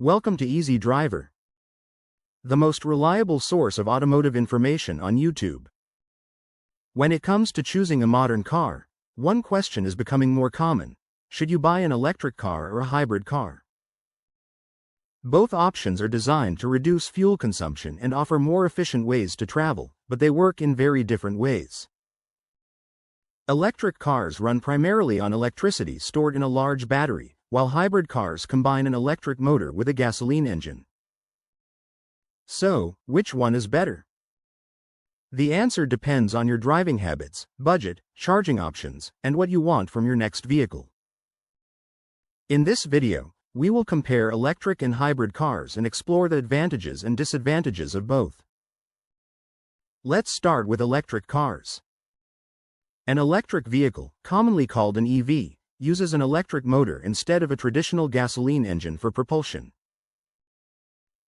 Welcome to Easy Driver, the most reliable source of automotive information on YouTube. When it comes to choosing a modern car, one question is becoming more common: should you buy an electric car or a hybrid car? Both options are designed to reduce fuel consumption and offer more efficient ways to travel, but they work in very different ways. Electric cars run primarily on electricity stored in a large battery, while hybrid cars combine an electric motor with a gasoline engine. So, which one is better? The answer depends on your driving habits, budget, charging options, and what you want from your next vehicle. In this video, we will compare electric and hybrid cars and explore the advantages and disadvantages of both. Let's start with electric cars. An electric vehicle, commonly called an EV, uses an electric motor instead of a traditional gasoline engine for propulsion.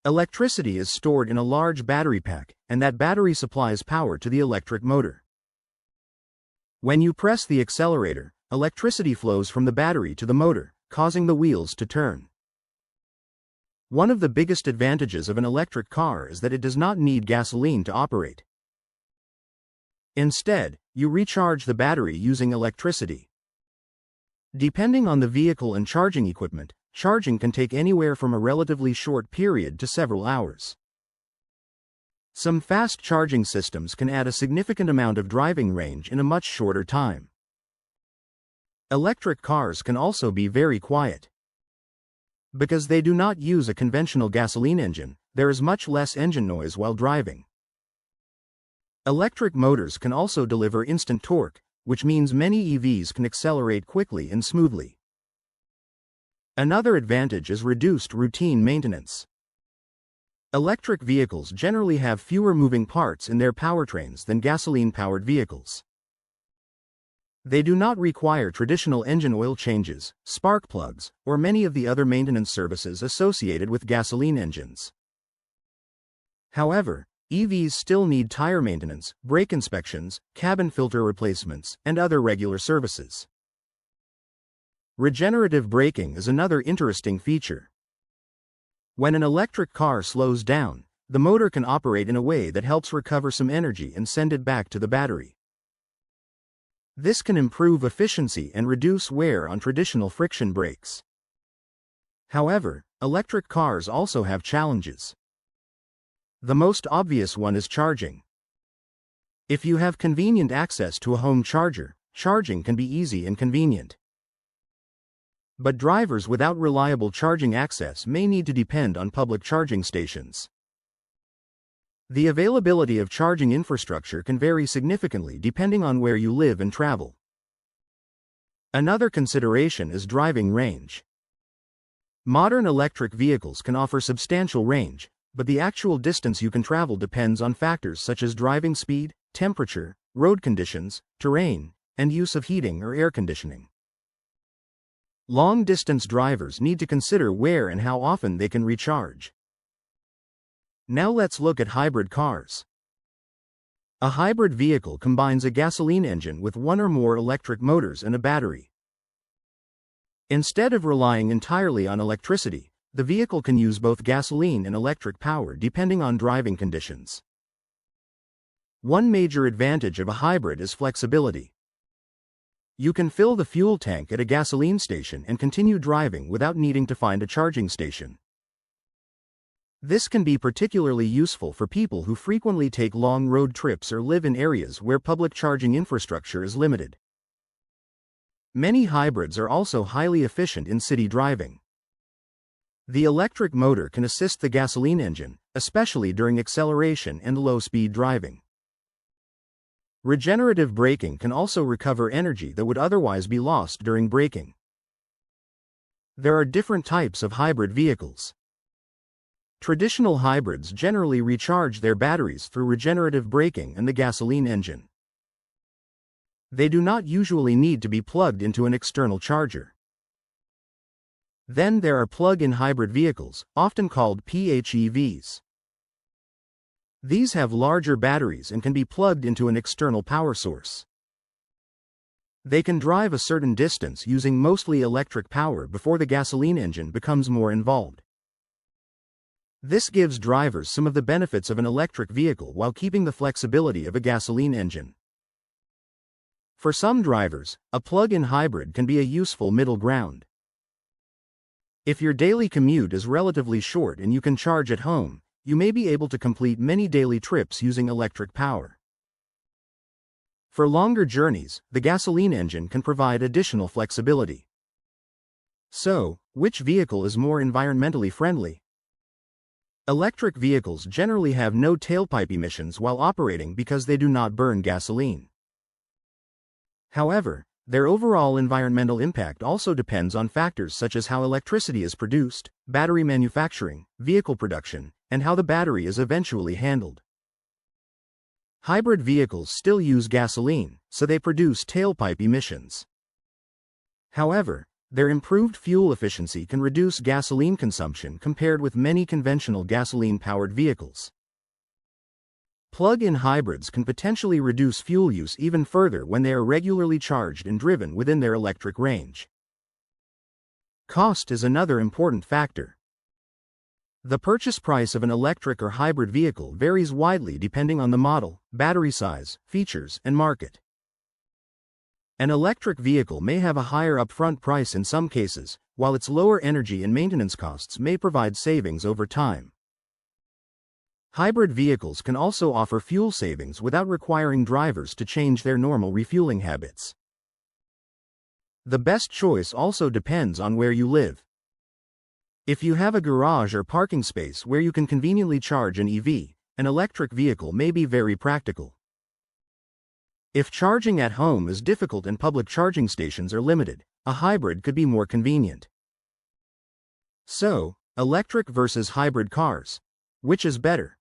Electricity is stored in a large battery pack, and that battery supplies power to the electric motor. When you press the accelerator, electricity flows from the battery to the motor, causing the wheels to turn. One of the biggest advantages of an electric car is that it does not need gasoline to operate. Instead, you recharge the battery using electricity. Depending on the vehicle and charging equipment, charging can take anywhere from a relatively short period to several hours. Some fast charging systems can add a significant amount of driving range in a much shorter time. Electric cars can also be very quiet. Because they do not use a conventional gasoline engine, there is much less engine noise while driving. Electric motors can also deliver instant torque, which means many EVs can accelerate quickly and smoothly. Another advantage is reduced routine maintenance. Electric vehicles generally have fewer moving parts in their powertrains than gasoline-powered vehicles. They do not require traditional engine oil changes, spark plugs, or many of the other maintenance services associated with gasoline engines. However, EVs still need tire maintenance, brake inspections, cabin filter replacements, and other regular services. Regenerative braking is another interesting feature. When an electric car slows down, the motor can operate in a way that helps recover some energy and send it back to the battery. This can improve efficiency and reduce wear on traditional friction brakes. However, electric cars also have challenges. The most obvious one is charging. If you have convenient access to a home charger, charging can be easy and convenient. But drivers without reliable charging access may need to depend on public charging stations. The availability of charging infrastructure can vary significantly depending on where you live and travel. Another consideration is driving range. Modern electric vehicles can offer substantial range, but the actual distance you can travel depends on factors such as driving speed, temperature, road conditions, terrain, and use of heating or air conditioning. Long-distance drivers need to consider where and how often they can recharge. Now let's look at hybrid cars. A hybrid vehicle combines a gasoline engine with one or more electric motors and a battery. Instead of relying entirely on electricity, the vehicle can use both gasoline and electric power depending on driving conditions. One major advantage of a hybrid is flexibility. You can fill the fuel tank at a gasoline station and continue driving without needing to find a charging station. This can be particularly useful for people who frequently take long road trips or live in areas where public charging infrastructure is limited. Many hybrids are also highly efficient in city driving. The electric motor can assist the gasoline engine, especially during acceleration and low-speed driving. Regenerative braking can also recover energy that would otherwise be lost during braking. There are different types of hybrid vehicles. Traditional hybrids generally recharge their batteries through regenerative braking and the gasoline engine. They do not usually need to be plugged into an external charger. Then there are plug-in hybrid vehicles, often called PHEVs. These have larger batteries and can be plugged into an external power source. They can drive a certain distance using mostly electric power before the gasoline engine becomes more involved. This gives drivers some of the benefits of an electric vehicle while keeping the flexibility of a gasoline engine. For some drivers, a plug-in hybrid can be a useful middle ground. If your daily commute is relatively short and you can charge at home, you may be able to complete many daily trips using electric power. For longer journeys, the gasoline engine can provide additional flexibility. So, which vehicle is more environmentally friendly? Electric vehicles generally have no tailpipe emissions while operating because they do not burn gasoline. However, their overall environmental impact also depends on factors such as how electricity is produced, battery manufacturing, vehicle production, and how the battery is eventually handled. Hybrid vehicles still use gasoline, so they produce tailpipe emissions. However, their improved fuel efficiency can reduce gasoline consumption compared with many conventional gasoline-powered vehicles. Plug-in hybrids can potentially reduce fuel use even further when they are regularly charged and driven within their electric range. Cost is another important factor. The purchase price of an electric or hybrid vehicle varies widely depending on the model, battery size, features, and market. An electric vehicle may have a higher upfront price in some cases, while its lower energy and maintenance costs may provide savings over time. Hybrid vehicles can also offer fuel savings without requiring drivers to change their normal refueling habits. The best choice also depends on where you live. If you have a garage or parking space where you can conveniently charge an EV, an electric vehicle may be very practical. If charging at home is difficult and public charging stations are limited, a hybrid could be more convenient. So, electric versus hybrid cars. Which is better?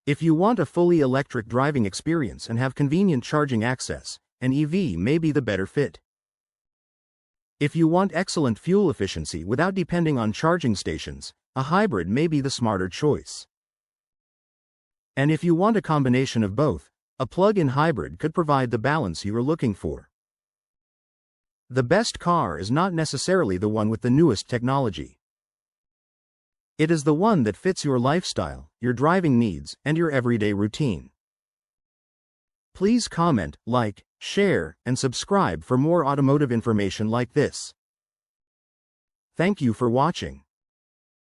If you want a fully electric driving experience and have convenient charging access, an EV may be the better fit. If you want excellent fuel efficiency without depending on charging stations, a hybrid may be the smarter choice. And if you want a combination of both, a plug-in hybrid could provide the balance you are looking for. The best car is not necessarily the one with the newest technology. It is the one that fits your lifestyle, your driving needs, and your everyday routine. Please comment, like, share, and subscribe for more automotive information like this. Thank you for watching.